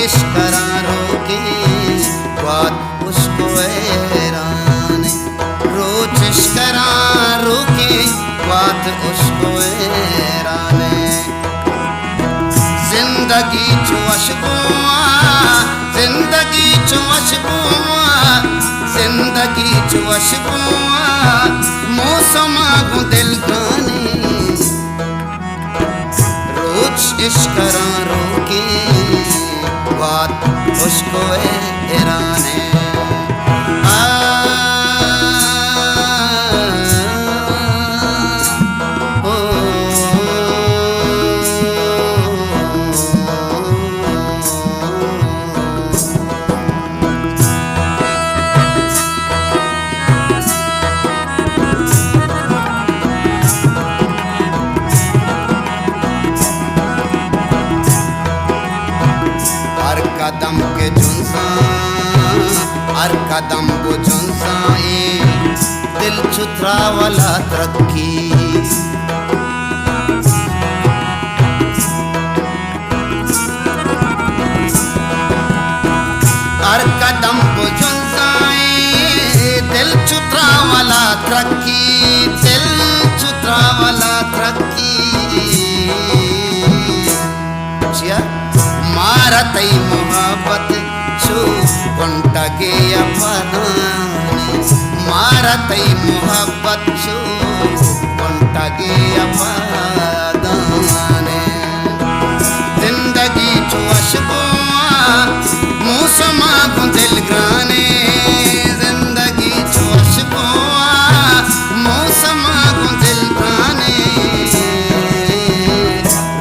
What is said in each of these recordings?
इश्करा रोके बात उसको हैरान, रोज इश्करा रोके बात उसको हैरान। जिंदगी चुअशबुआ, जिंदगी चुअशबुआ, जिंदगी चुअशबुआ, मौसमा को दिल गाने, रोज इश्करा रोके बात उसको हैरान है। कदम के जुन्सा, हर कदम को जुन्सा, दिल चुतरा वाला तरक्की। हर कदम को जुन्सा, दिल चुतरा वाला तरक्की, दिल चुतरा वाला तरक्की। मारतई मोहब्बत छू कंटगे अपदाने, मारतई मोहब्बत छू कंटगे अपदाने। जिंदगी चुअशबुआ, मौसमा को दिल गाने, जिंदगी चुअशबुआ, मौसमा को दिल गाने,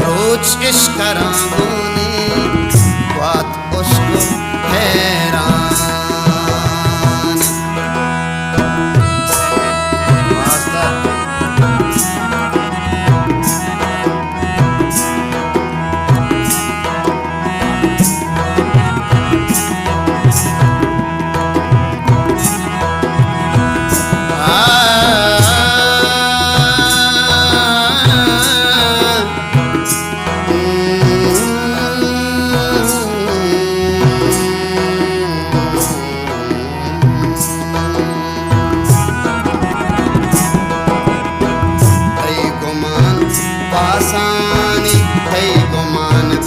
रोज इश्करा बात उसको हैरान।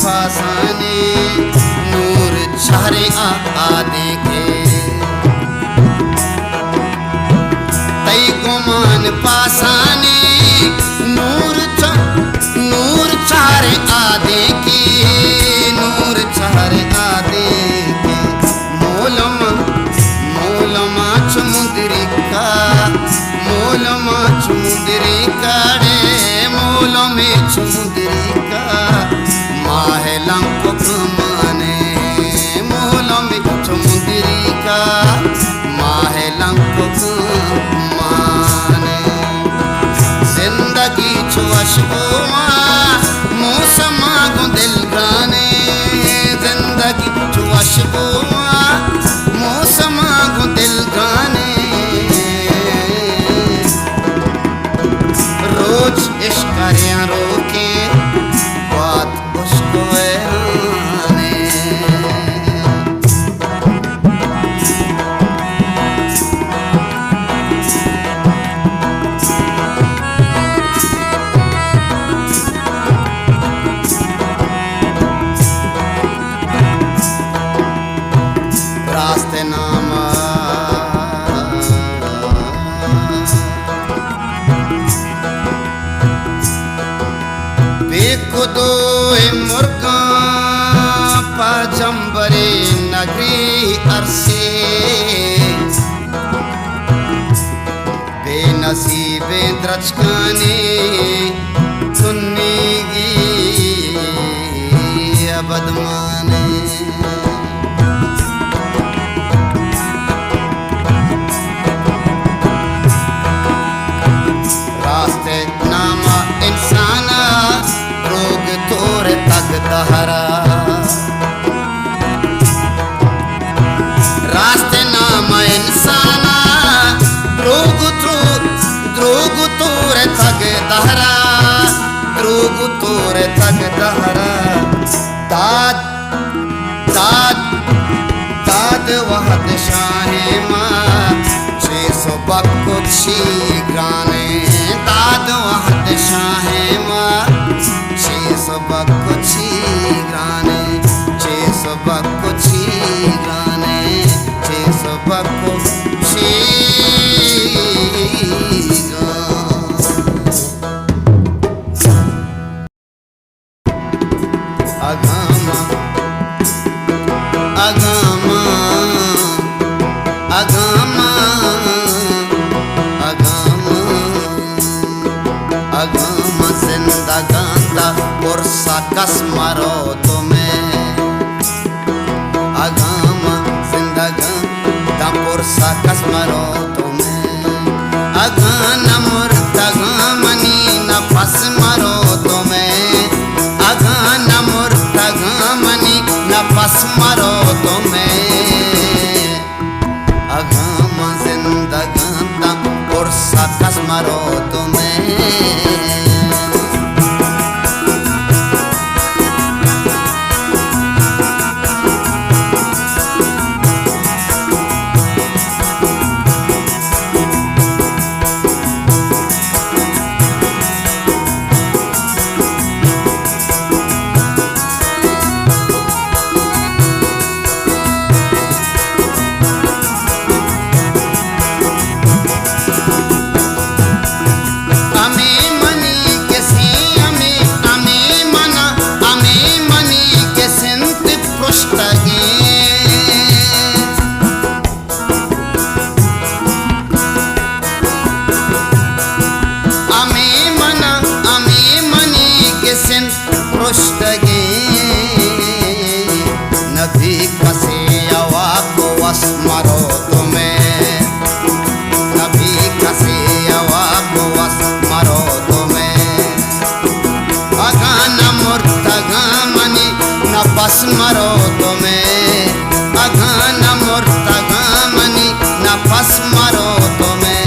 फासाने नूर छारे आ देखे, तई गुमान पासाने नूर छारे आ देखे, नूर छारे आ देखे। मोलमा चुमुंदरी का, मोलमा चुमुंदरी का रे, मोल में चुमुंदरी का माहेलम को कमाने, मोल में चुमुंदरी का माहेलम को कमाने। जिंदगी चुअशबुआ, मौसमा को दिल गाने, जिंदगी चुअशबुआ, मौसमा को दिल गाने, रोज इश्करा रोके बात उसको हैरान है। रास्ते नामा बेखुदो मुर्गा पाजंबरे नगरी अरसे, बेनसीबे द्रचकाने सुन्नीगी अबदमाने। रास्ते नामा इंसाना रोग तोरे तक दहरा, रास्ते नामा इंसाना रोग तोरे तक दहरा, रोग तोरे तक दहरा। दाद दाद वहद शाहे माँ छे सौ बकुछी ग्राने दाद वहद शाहे माँ छे सौ बकुछी ग्राने छे सौ बकुछी ग्राने छे सौ बकुछी अगामा अगामा अगामा अगामा अगामा जिंदगांदा पुरसा कसमरो तुम्हें अगामा जिंदगांदा पुरसा कसमरो तुम्हें अगाना मुर्तगामनी नफस मरो तुम्हें अगाना मुर्तगामनी नफस मरो तुम्हें अगामा जिंदगांदा पुरसा कसमरो तुम्हें नबी कसे अवाको वस्मरो तुम्हें नबी कसे अवाको वस्मरो तुम्हें अगाना मुर्तगामनी नफस मरो तुम्हें अगाना मुर्तगामनी नफस मरो तुम्हें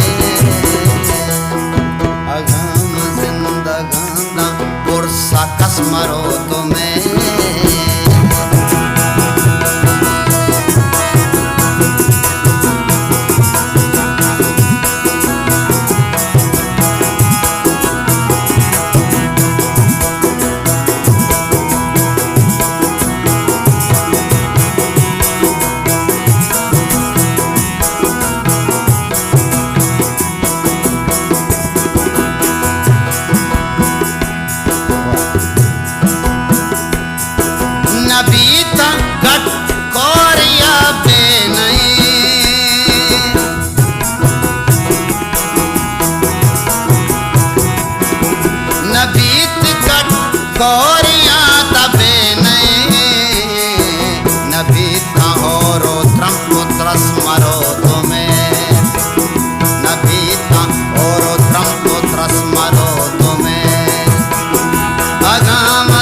अगामा जिंदगांदा पुरसा कसमरो तुम्हें नबीता गट कोरिया बेनई नबीत गट कोरिया तबे नई नबीता होरो त्रंपुत्रस मरो तुम्हें नबीता होरो त्रंपुत्रस मरो तुम्हें अगामा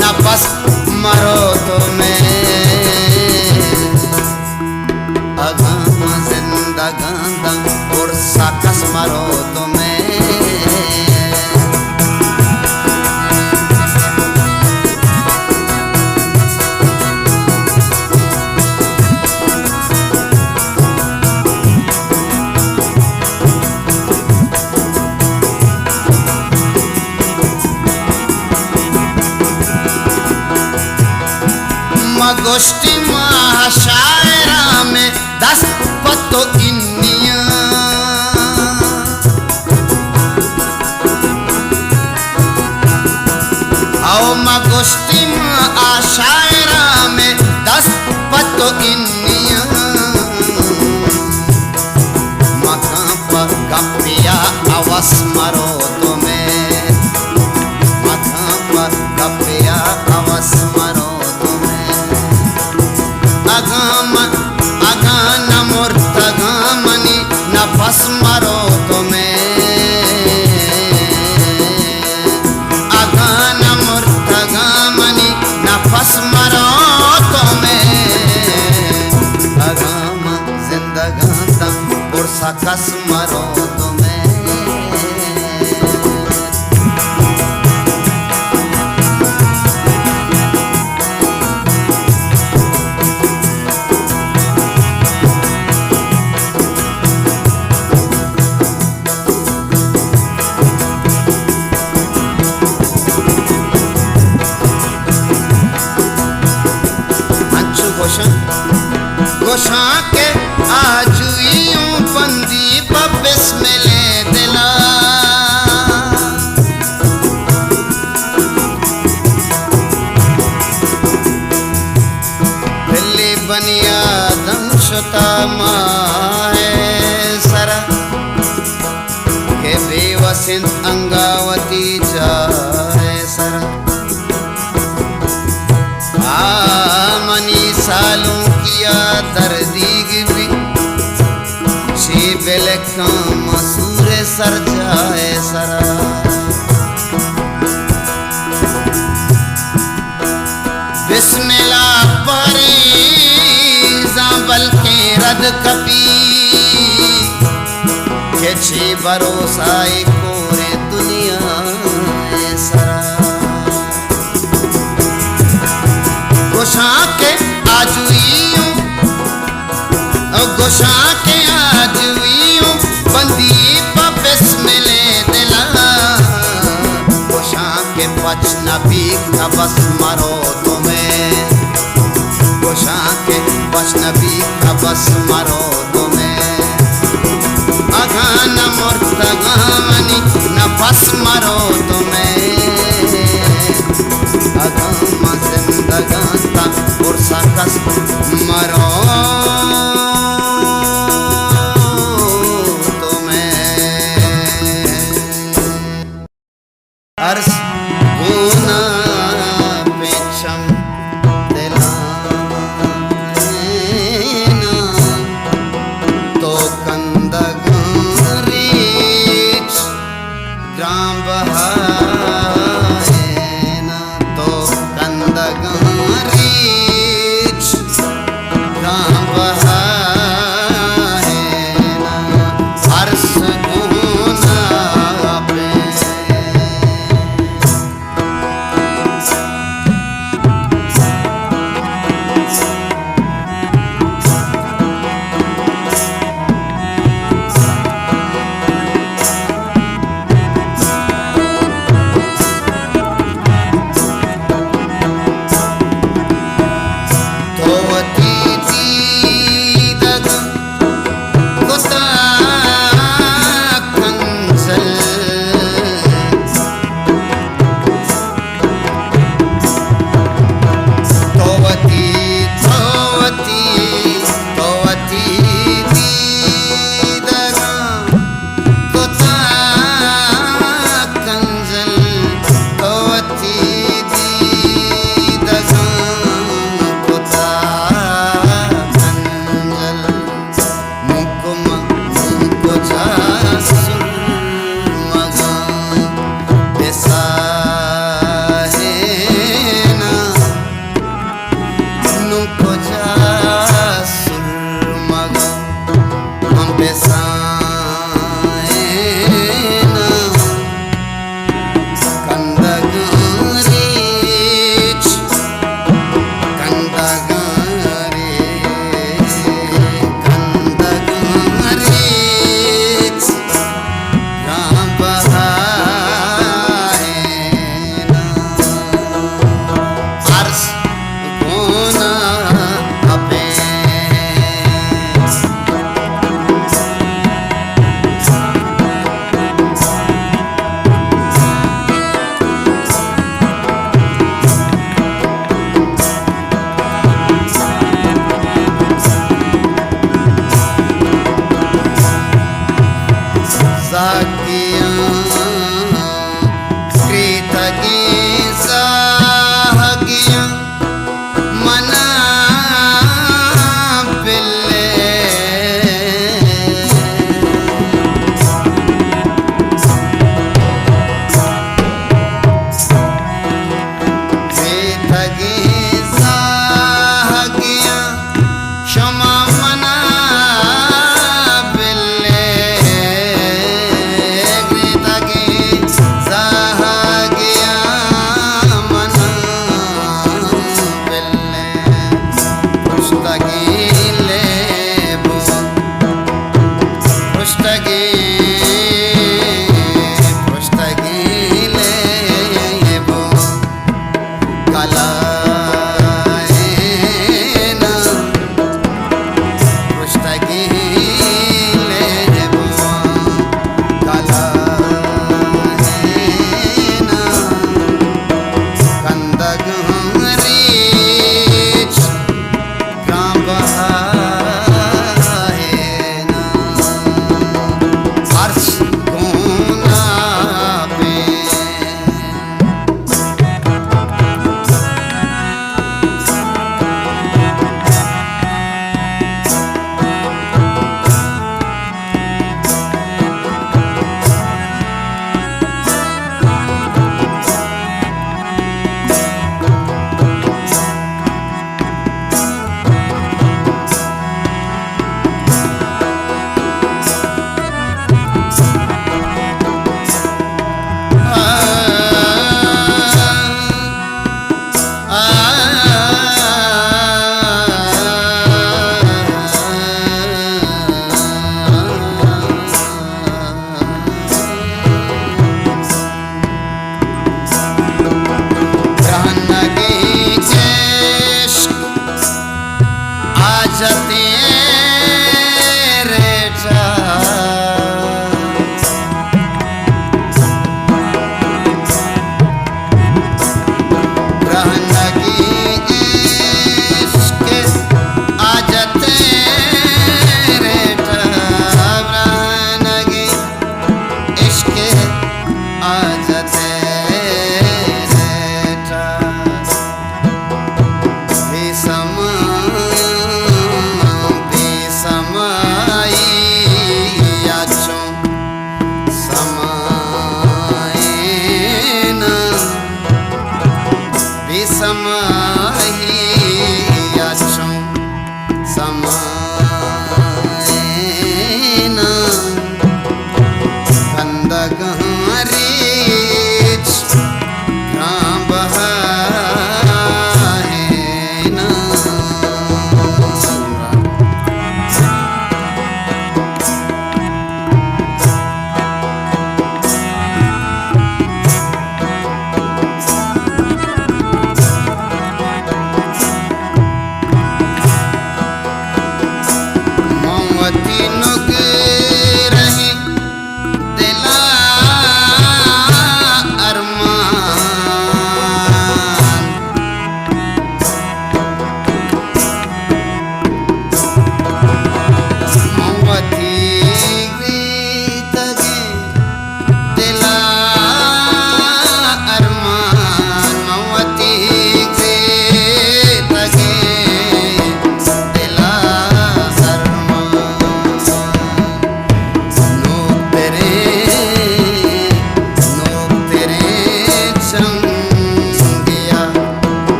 नफस मरो तुम्हें अगामा जिंदगांदा पुरसा कसमरो तुम्हें गोष्ठी महाशायरा में 10 पत्तो इन्निया आओ माँ गोष्ठी महाशायरा में 10 पत्तो इन्निया मकान पर गपिया आवास मरो तुम्हें मकान पर गपिया आवास मरो अगामा अगाना मुर्तगामनी नफस मरो तुम्हें अगाना मुर्तगामनी नफस मरो तुम्हें अगामा जिंदगांदा पुरसा कस मरो तुम्हें सिंध अंगावती जाए सरा मनी सालों किया दर्दीग भी छे बेलखा मसूर सर जाए सरा बिस्मिल्लाह परे जाबल के रद कपी के छे भरोसा कोरे दुनिया सरा गोशा के आजुइयों गोशा के आजुइयों बंदी पबिस मिले दिला गोशा के पच नबी का बस मरो तुम्हें गोशा के पच नबी का बस मरो तुम्हें अगान मुर्तगामनी नफस मरो तुम्हें अगाम जिंदगान ता पुरसा कस मरो तुम्हें अर्श गुना पेचम दिलाना तो कंदगारी ग्राम बहाएना तो कंदगारी ग्राम बहाएना अर्श गुना पे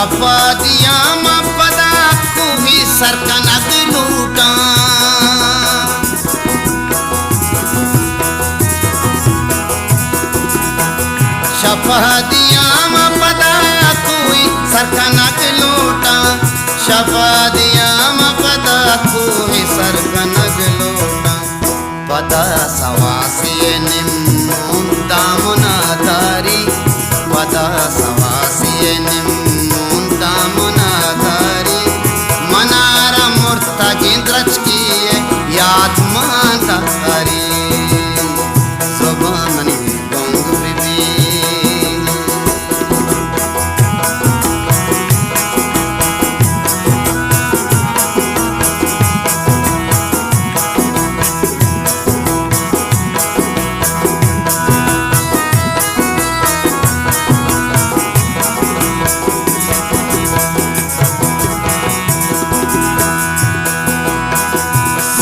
शपदिया पदा कुही सरकनक लूटा शपदिया पदा कुही सरकनक लूटा शपदिया पदा कुही सरकनक लूटा पदा सवासी निम्न दामुना तारी पदा सवासी निम्न दामुना तारी मनारा मूर्ता गिंद्रच की याद माता तारी जुबानी गोंग बिबी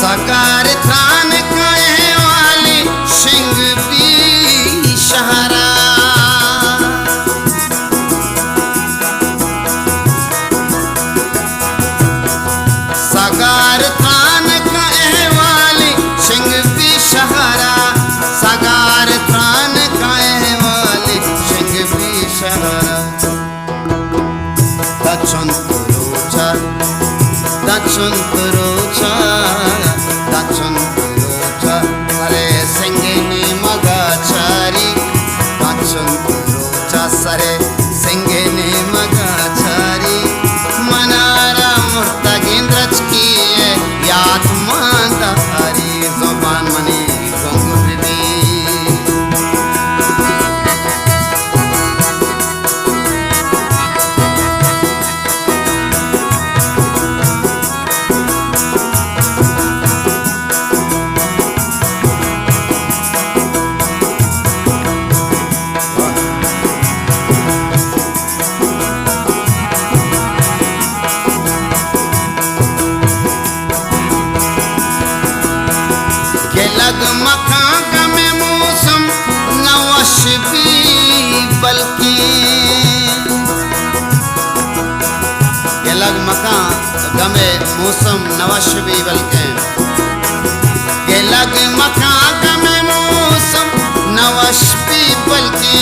सकार थान कहे वाली सिंह भी शहरा सकार थान कहे वाली सिंह भी शहरा सकार थान कहे वाली सिंह भी शहरा दक्षिण रोचा दक्षिण रोचा दक्षिण रोचा सरे सिंगिनी मगाचारी दक्षिण रोचा सरे सिंगिनी मगाचारी मनारा मूर्ता गिंद्रच की याद मांदा हरी जुबान मनी गोंग बिबी लग मकान का में मौसम नवश भी बल्कि लग मकान गमे मौसम नवश भी बल्कि लग मकान का में मौसम नवश भी बल्कि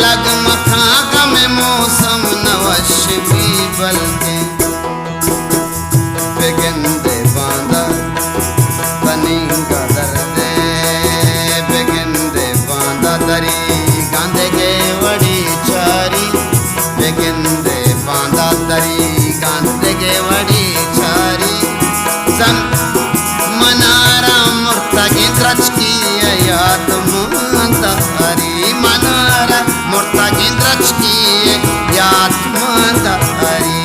लग मकान का में मौसम नवश भी बल्कि बेगंदे बांदा बनिंगा दर्दे बेगंदे बांदा दरी गांधे के वड़ी चारी बेगंदे बांदा दरी गांधे के वड़ी चारी सन मनारा मूर्ता गिंद्रच की याद मांदा हरी मनारा मूर्ता गिंद्रच की याद मांदा हरी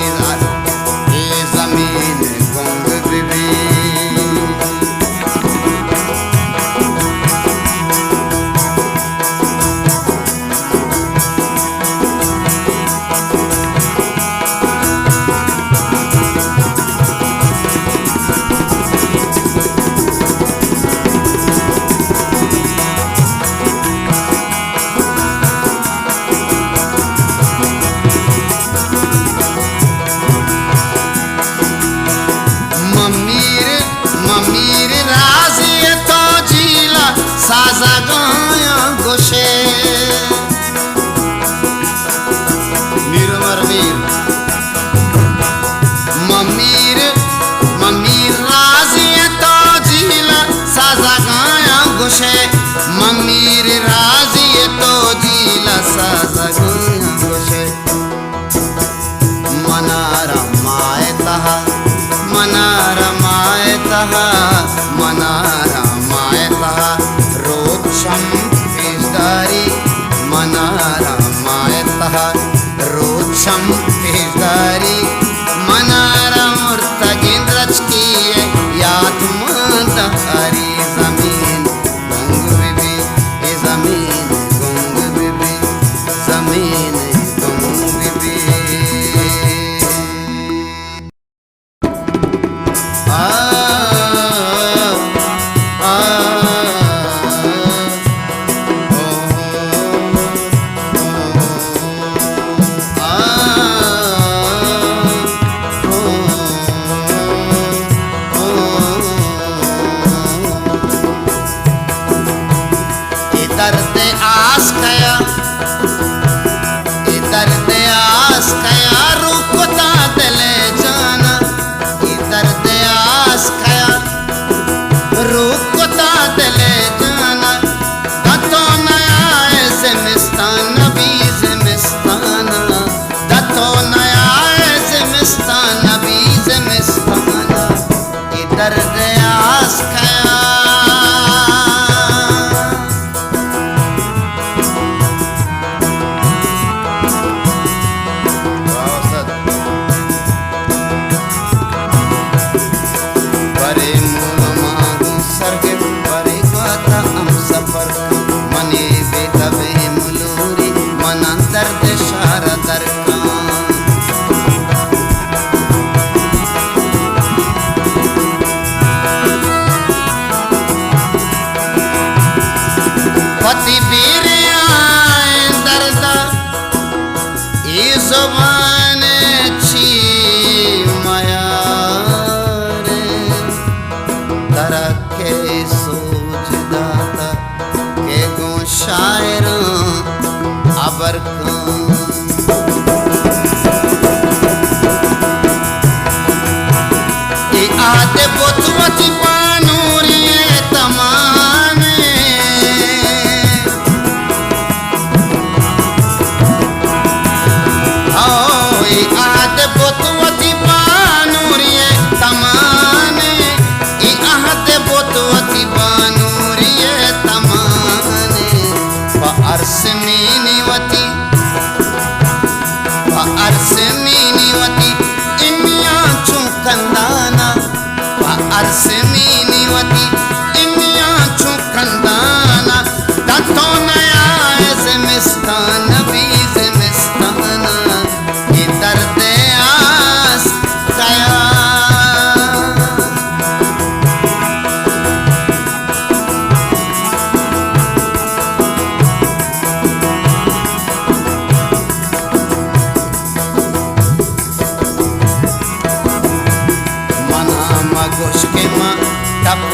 ये जमीन गोंग बिबी ममीर राजी तो जीला साजा गाया गोशे मीर मरमीर ममीर राजी तो जीला साजा गाया गोशे ममीर राजी तो जीला साजा गाया गोशे मनारा माए तहा मनारा माए तहा मनारा माए तहा रोक्षम पेशदारी मनारा माए तहा रोक्षम पेशदारी मनारा मूर्ता गिंद्रच की याद मांदा हरी जमीन गोंग आस कया ये दर्द आस कया रुकता दिले जाना ये दर्द आस कया रुकता दिले जाना दतो नया ज़िमिस्तान नबी ज़िमिस्तान दतो नया ज़िमिस्तान नबी ज़िमिस्तान ये दर्द आस कया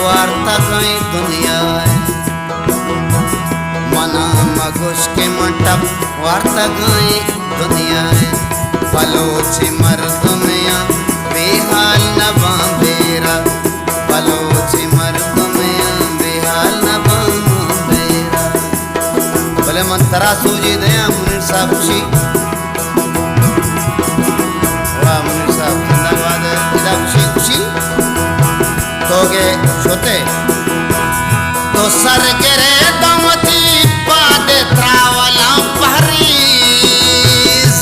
वार्ता गई दुनिया मना मगुश के मंटप वार्ता गई दुनिया बलोची मर्दमिया बेहाल न बांबेरा बलोची मर्दमिया बेहाल न बांबेरा भले मन तरा सूझी दया मुनीर साहब खुशी वाह मुनीर साहब जिंदाबाद इदा खुशी खुशी तोगे छोटे तो सर गिरे दमती पादे त्रावला पहरीज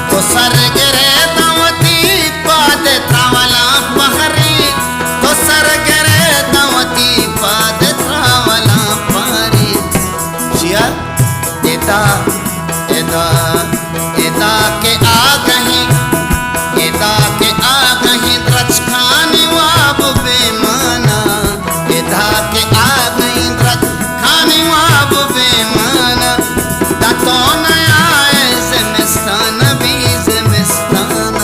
तो सर गिरे दमती पादे त्रावला पहरी तो सर गिरे दमती पादे त्रावला पहरी जिया देता एदा एदा के आ गही एदा के आ गही द्रच खानी वाब बेमाना एदा के आ गही द्रच खानी वाब बेमाना दतो नया ज़िमिस्तान भी ज़िमिस्तान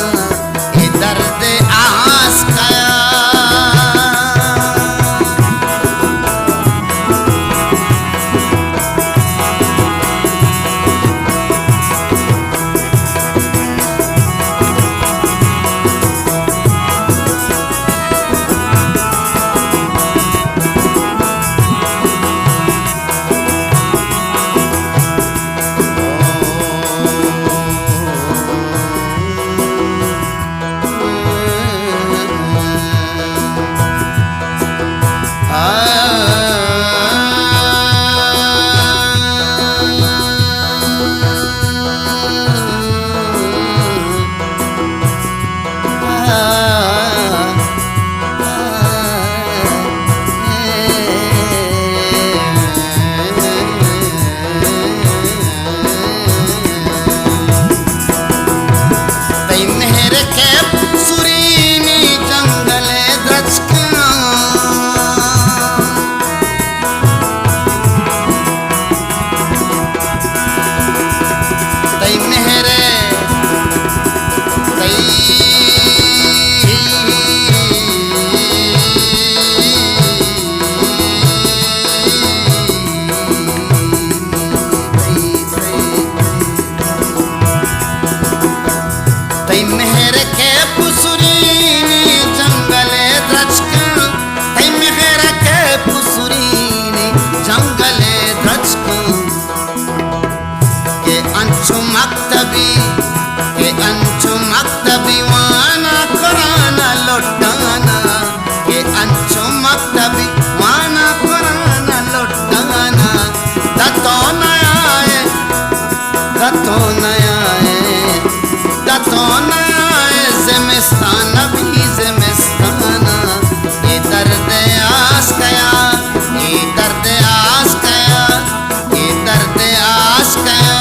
ये दर्द आस कया होना ज़िमिस्तान भी ज़िमिस्तान ये दर्द आस कया ये दर्द आस कया ये दर्द आस कया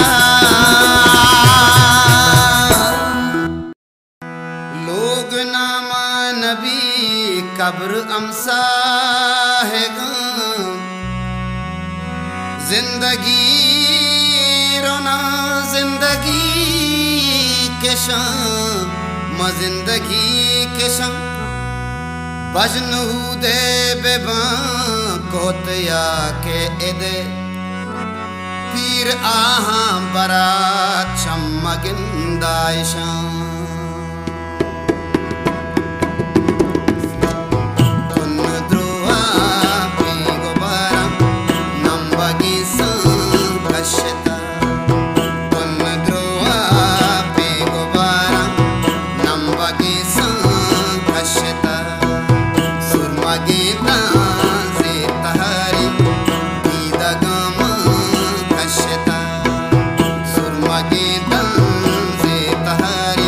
लोग नामा नबी कब्र अमसा है जिंदगी रोना जिंदगी के शाम जिंदगी के शाम बजनू दे बेबा कोतया के एदे पीर आहा बरात चमगिंदायशा सुरमा के तन से तहारी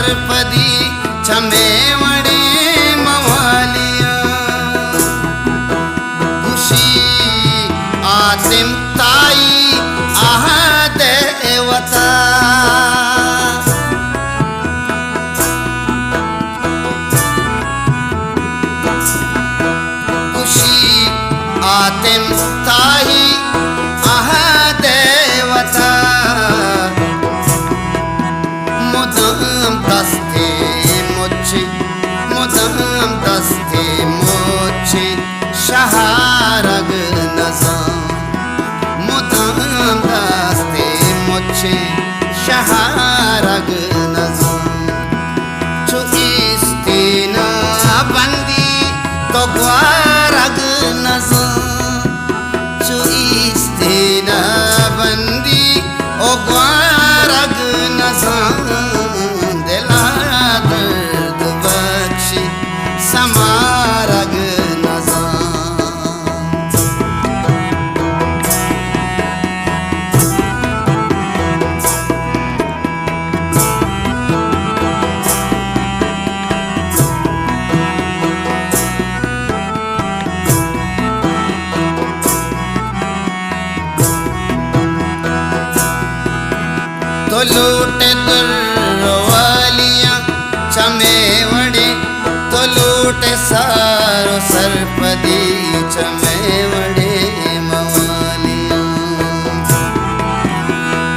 सरपदी छमेवड़े मवालिया खुशी आतिम ताई आह देवता आतिम ताही आह देवता मुदम दस्ते मुझे शहारग नज़ाम मुदम दस्ते मुझे शहारग नज़ाम जो इस्तीना बंदी तो ग्वारग नज़ाम जो इस्तीना बंदी ओ ग्वारग नज़ाम दिला दर्द बख्शी समारग तो लूटे दुर्वालियाँ चमेवड़े तो लूटे सारो सरपदी चमेवड़े मवालियाँ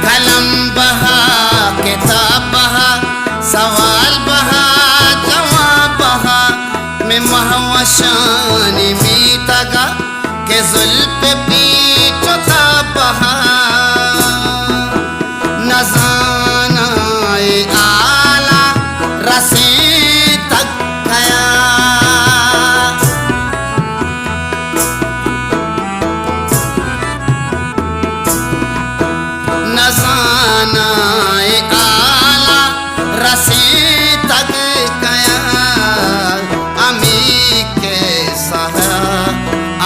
कलम बहा किताब बहा सवाल बहा जवाब बहा में महवशानी मीतगा के जुल्फ पीछो था बहा नज़ानाए आला रसे तक गया नज़ानाए आला रसे तक गया अमी के सहा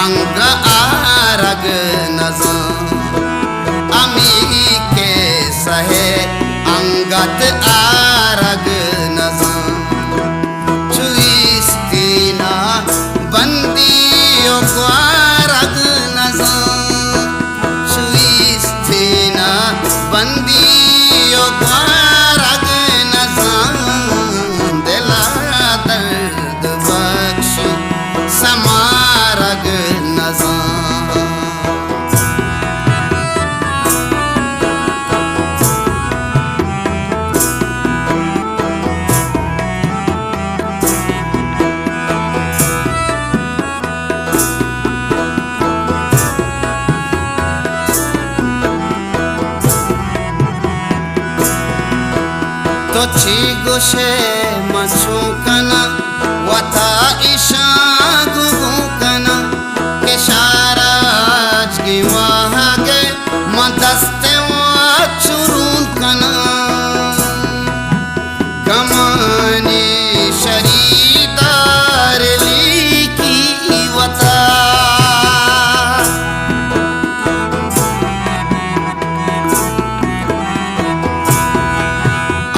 अंग आरग नज़ान अमी के सहे अंगत आरग नज़ाम चुइस्तीना बंदियों ग्वारग नज़ाम चुइस्तीना बंदियों ग्वारग नज़ाम दिला दर्द बख्शी समारग नज़ाम तो चिगुशे मचुकना वता इशा गुगुकना के शाराज की वहागे मदस्ते वचुरून कना गमानी शरीदार लीकी वता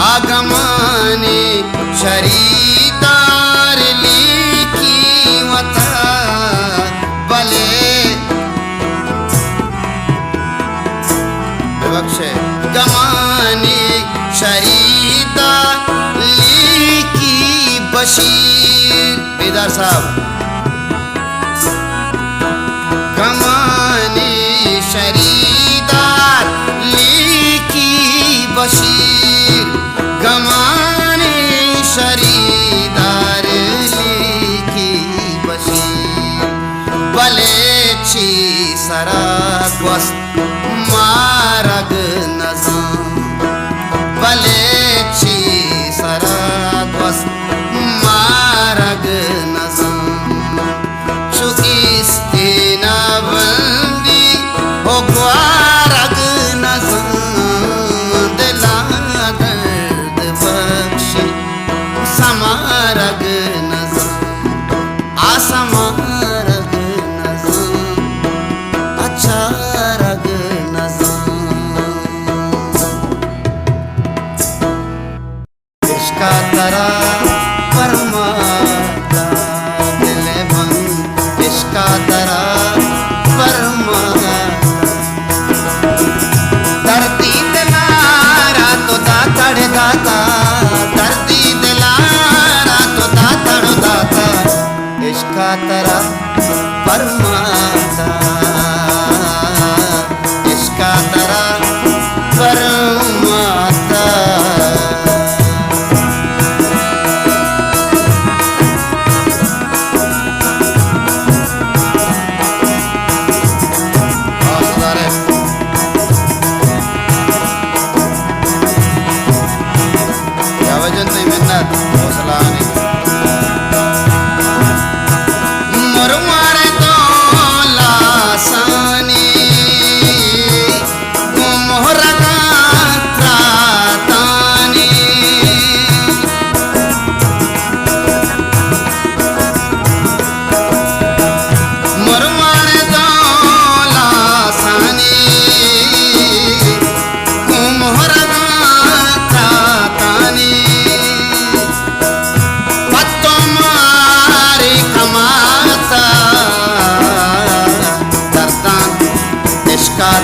आगमाने शरीदार लीकी वता बले बख्शे गमाने शरीदार लीकी बशीर बेदार साहब गमाने शरीदार लीकी बशीर गमाने शरीदार लीकी बशीर बलेची सरागवस्त मारग नज़ाम बलेची सरागवस्त मारग नज़ाम तरा परमाता दिल बंद इश्का तरा परमाता धरती दिलारा तो दातड़ दाता धरती दिलारा तो दातड़ दाता इश्का तरा परमाता इश्का तरा परमाता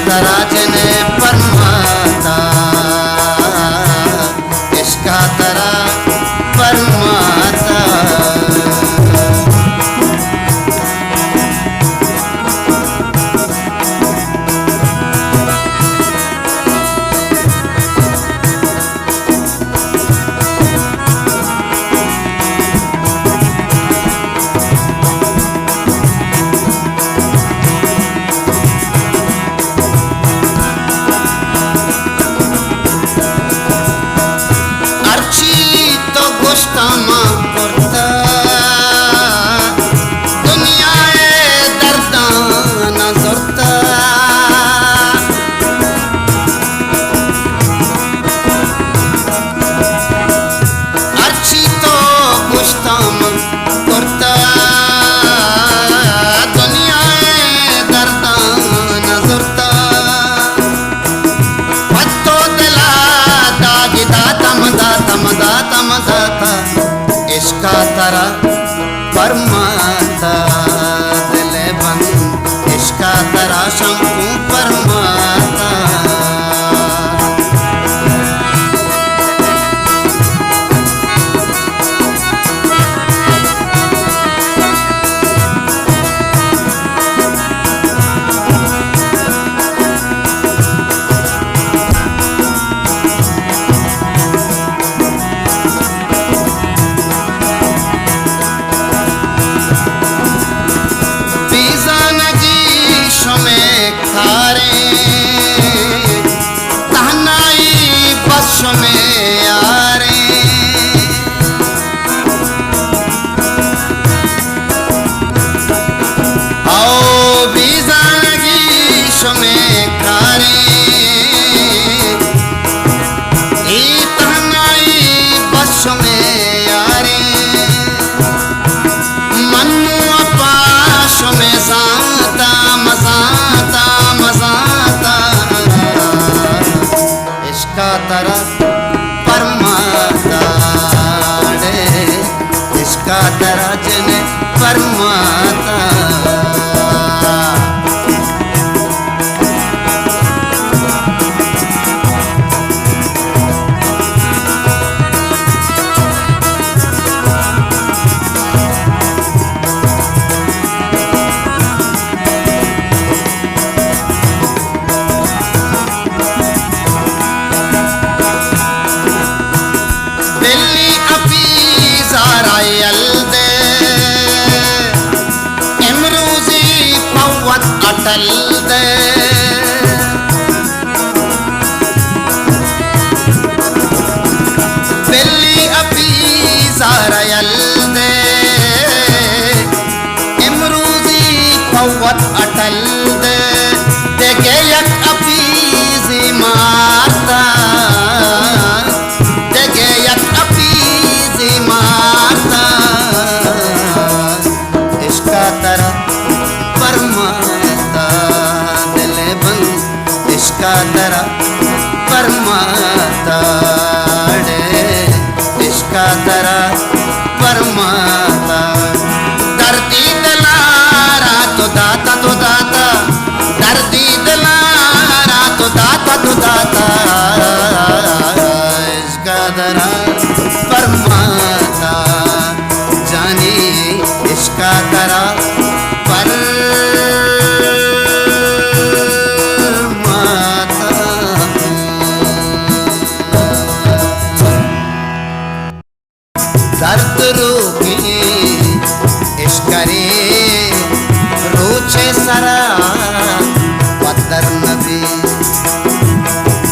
तराजने परमाता इसका तरा परमाता इसका तरा परमाता दिल बंद इसका तरा शंकु परमाता तरा परमाता इसका तरा जन परमाता अटल दे दिल्ली अपी सारयल दे इमरूजी पवत अटल दे देखे यक अपी जी मारता देखे यक अपी जी मारता इसका तरा परमाता दिल बंद इसका तरा परमाता इसका तरा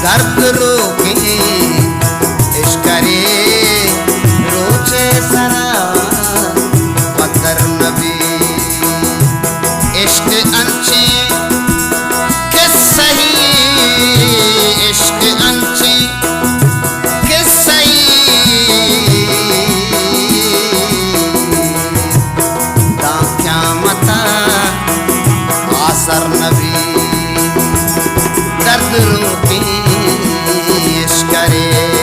दर्द रोके इश्क करे रोचे सरा पत्थर नबी इश्क अंचे के सही इश्क अंचे के सही दा क्या मता आसर नबी दर्द रोके इश्क करे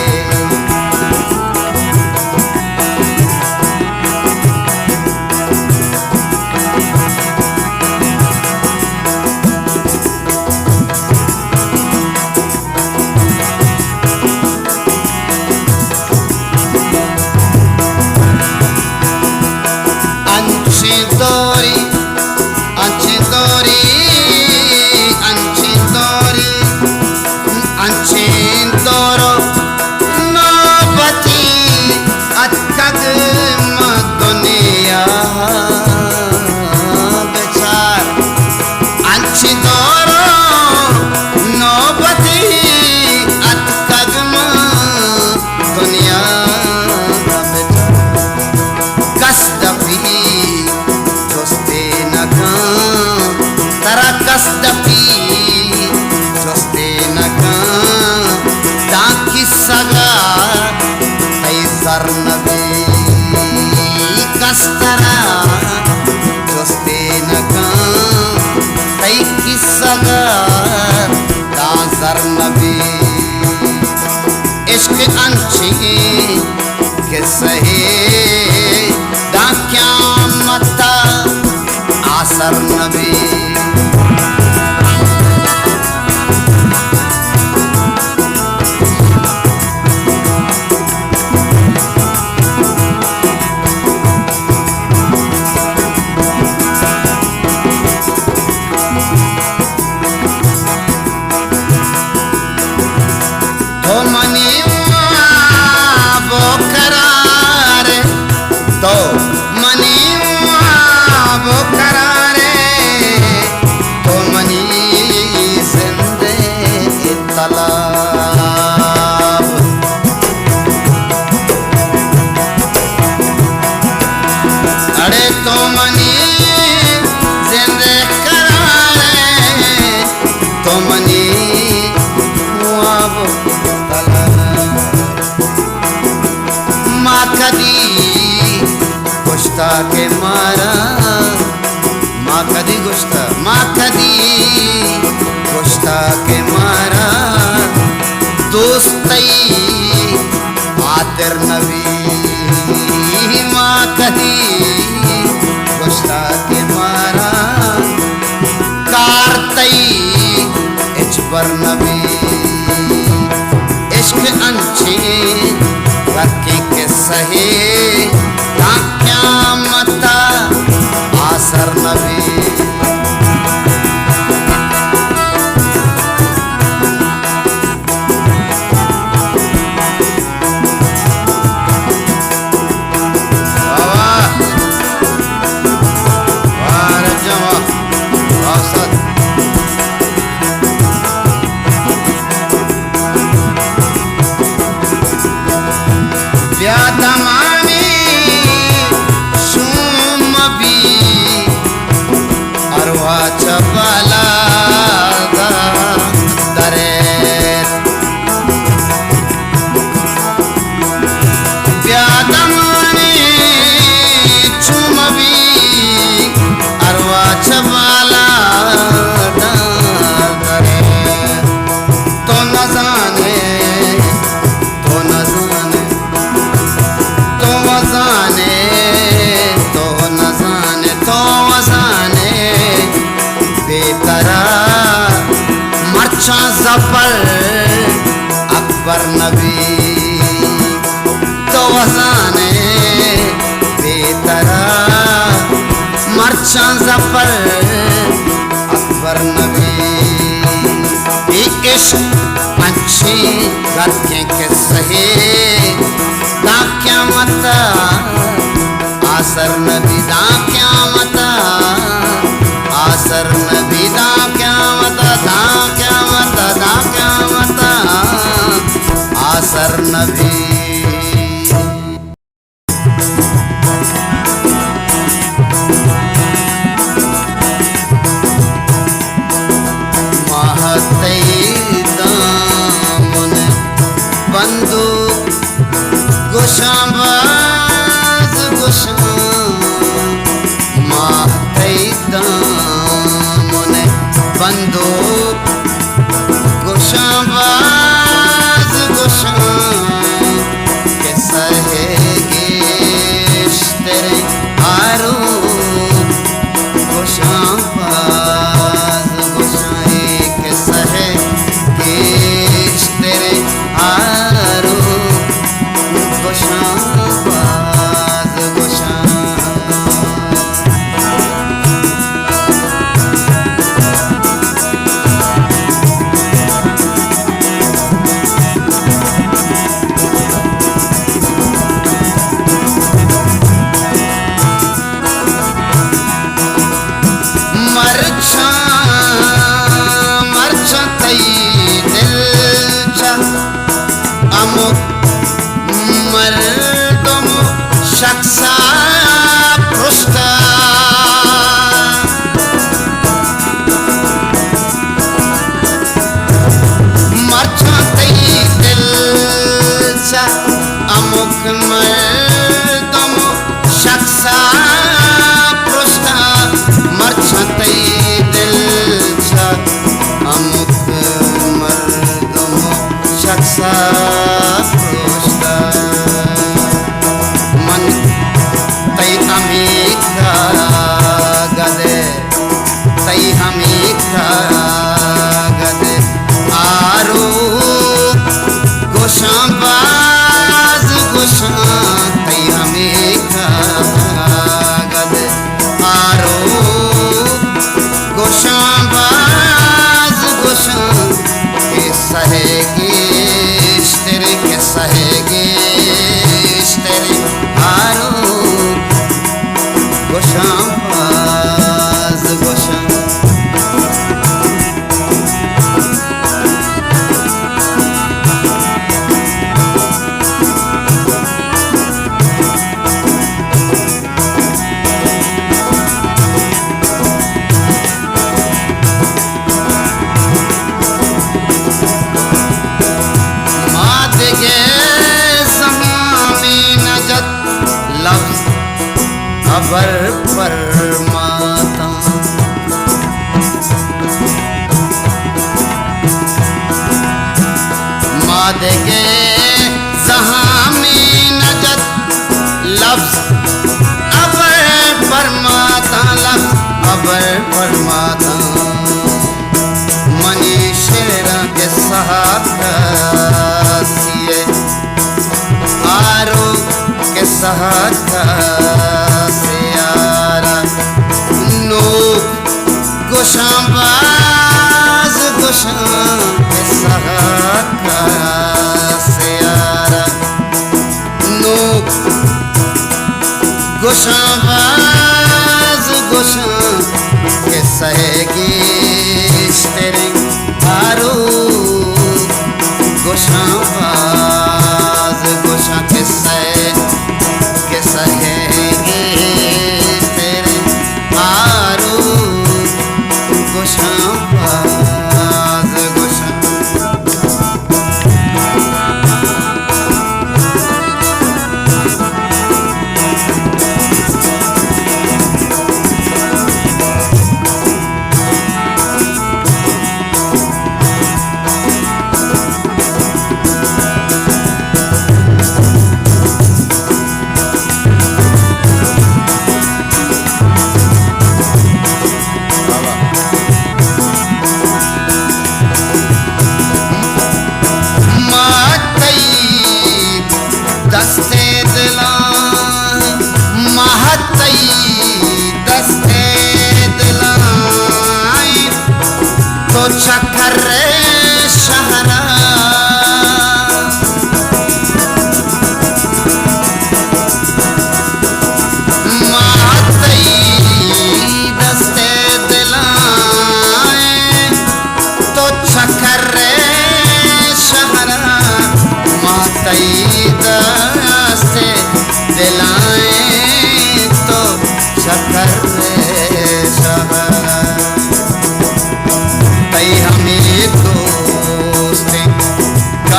इश्क अंछी के सहे दा क्या मता आसर नबी के मारा माँ कदी गुश्ता माँ कदी गुश्ता के मारा दोस्तई आतर नबी माँ कदी गुश्ता के मारा कारतई इचबर नबी इश्क अंछे करके के सहे आसर नबी जफर अकबर नबी तो वज़ाने बेतरा मर्चा जफर अकबर नबी इश्क पंछी करके के सहे दा क्या मता आसर नबी दा क्या मता आसर नबी दा क्या मता दा क्या मता दा क्या मता नबी। बंधु गोशाबाज गोशा मातैदामने बंधु गोशाबाज गोशा के सहेगेश तेरे आरो गोशाबाज गोशा के सहेगेश तेरे आरो गोशाबाज गोशा। मरछा तई दिल चा अमुक मर्दम शख्सा पृष्ठा मरछा तई दिल चा अमुक मर्दम शख्सा पृष्ठा मरछा तई दिल चा अमुक मर्दम शख्सा पृष्ठा मन तई अमीका गदे तई हमीका गदे आरो गोशाबाज गोशा तई हमीका गदे आरो गोशाबाज गोशा के सहेगेश तेरे के सहेगेश तेरे आरो गोशाबाज गोशा। खबर फरमाता मादेगे जहां में नजत लफ्ज अबर फरमाता लफ्ज अबर फरमाता मनी शेर के सहासिए आरो के सहाका से यारा नो गोशाबाज गोशा के सहाका से यारा नो गोशाबाज गोशा के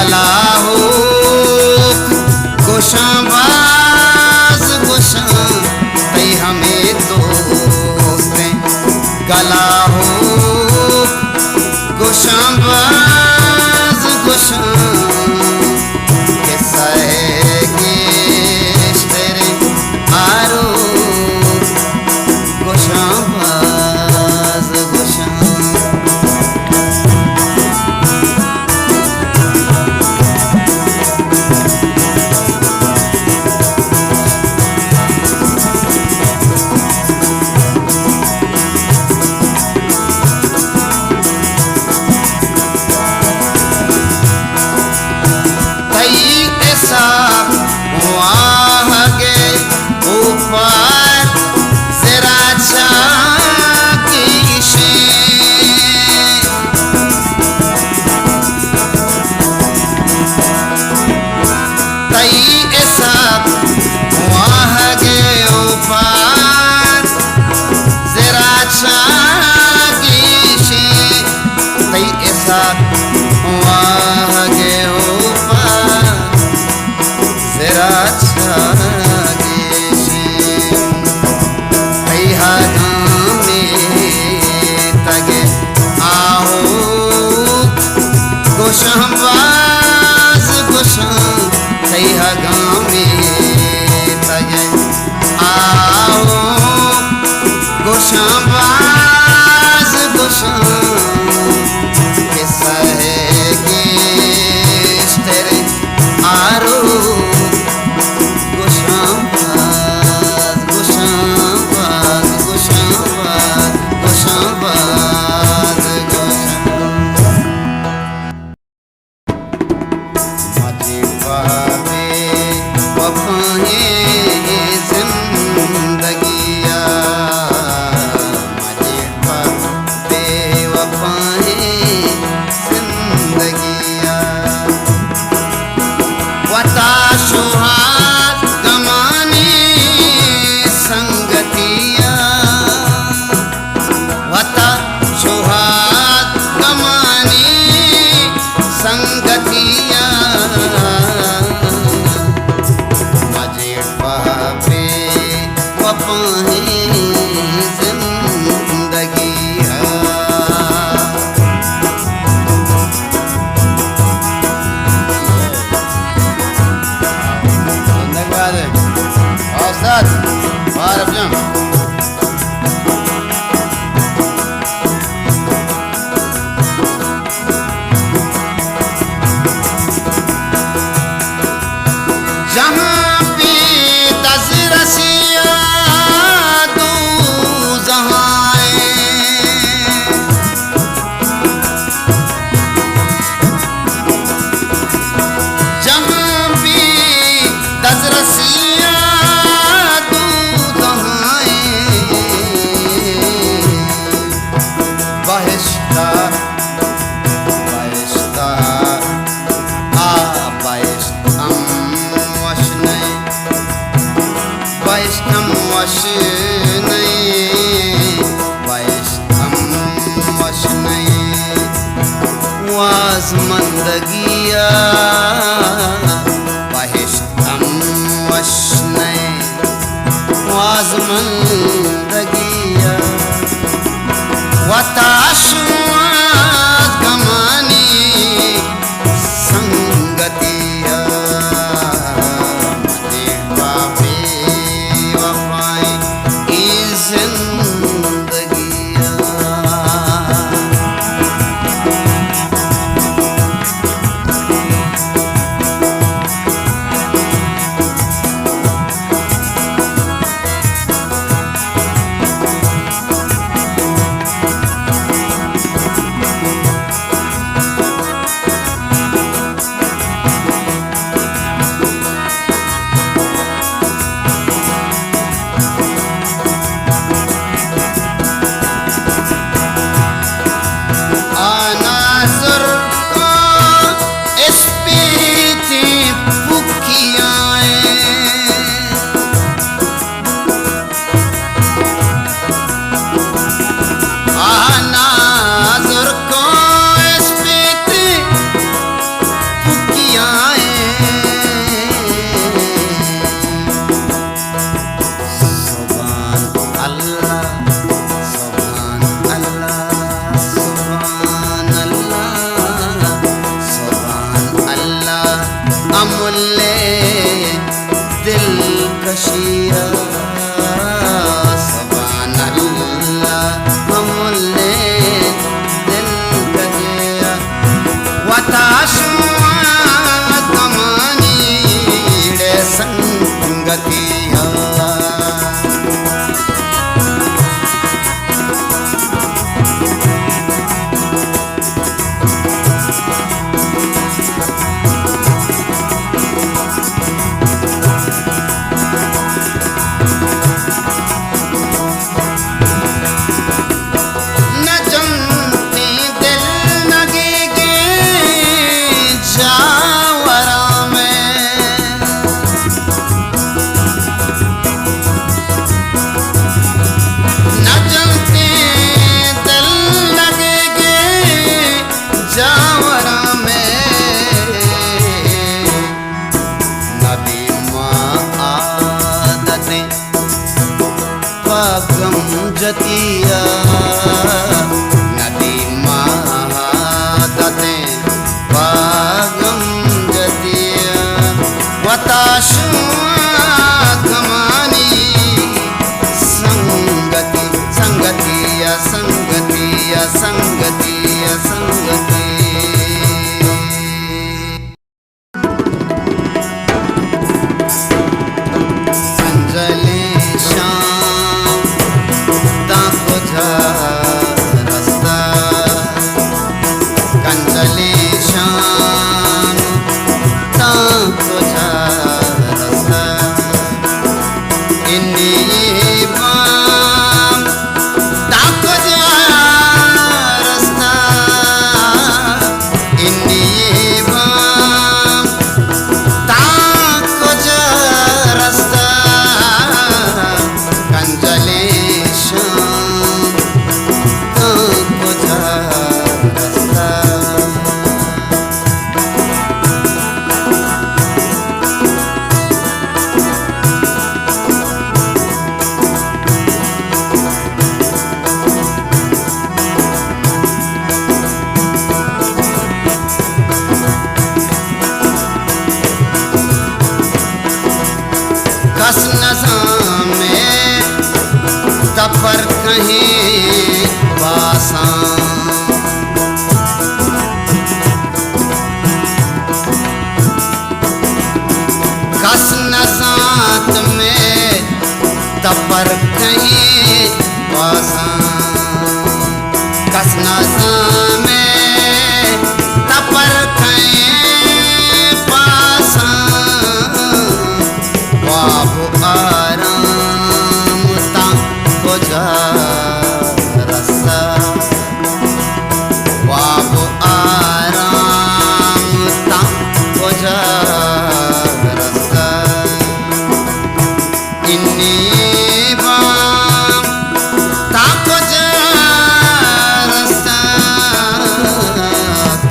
गला हो गोशाबाज गोशा तई हमें दोस्तें गला हो गोशाबाज गोशा के सहेगेश तेरे आरो गोशाबाज गोशा गोशाबाज गोशा तई गाँव में तगे आओ गोशाबाज गोशा के सहेगेश तेरे आरो गोशाबाज गोशाबाज गोशाबाज गोशाबाज गोशा मजे पावे वफाएं जिंदगिया मजे पावे वफाएं जिंदगिया वता सुहाग गमाने संगतिया वता सुहाग गमाने संगतिया मजे पावे वफाएं जिंदगिया धन्यवाद और साथ बाहर अपना जहाँ पे दस रसिया दो जहाँए जहाँ पे दस रसिया दो जहाँए बहिश्ता बहिश्ता आ बहिश्ता वैष्णव वश नहीं वैष्णव वश नहीं वाज मंदगिया वैष्णव वश नहीं वाज मंदगिया वताशुआत गमानी संगतिया मजे पावे वफाएं जिंदगिया जतिया नदी महादते पागम जतिया वताशुकमानी संगति संगतिया संगतिया संगतिया संगति पर कहीं बासा कस न साथ में तपर कहीं बासा कस न साथ में तपर कहीं बासा वाबु आराम ता रस्ता वाबु आराम ता रस्ता इन्नी बाम ता रस्ता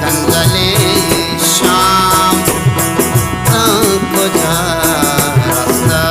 कंजले शाम ता रस्ता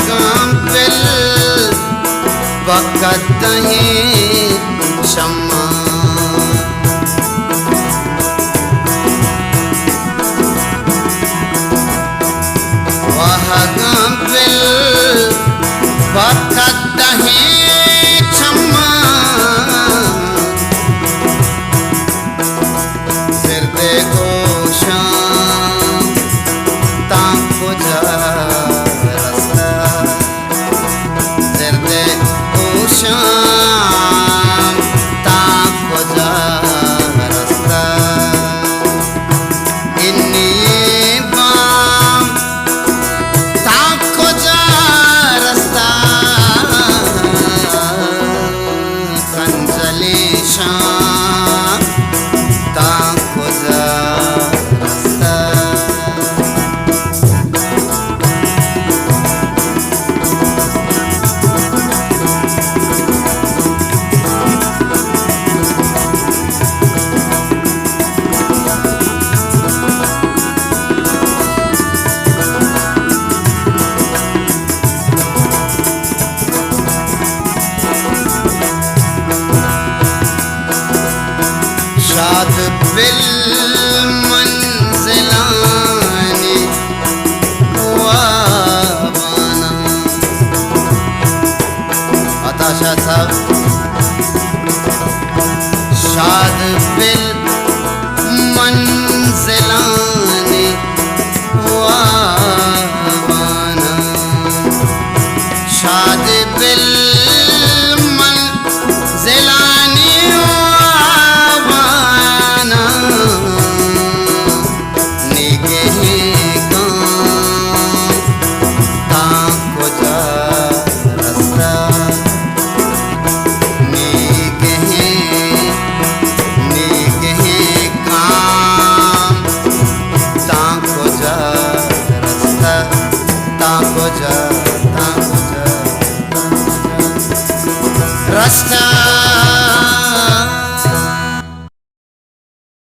गम पिल वक़्त ही शम्मा वह गम पिल वक़्त ही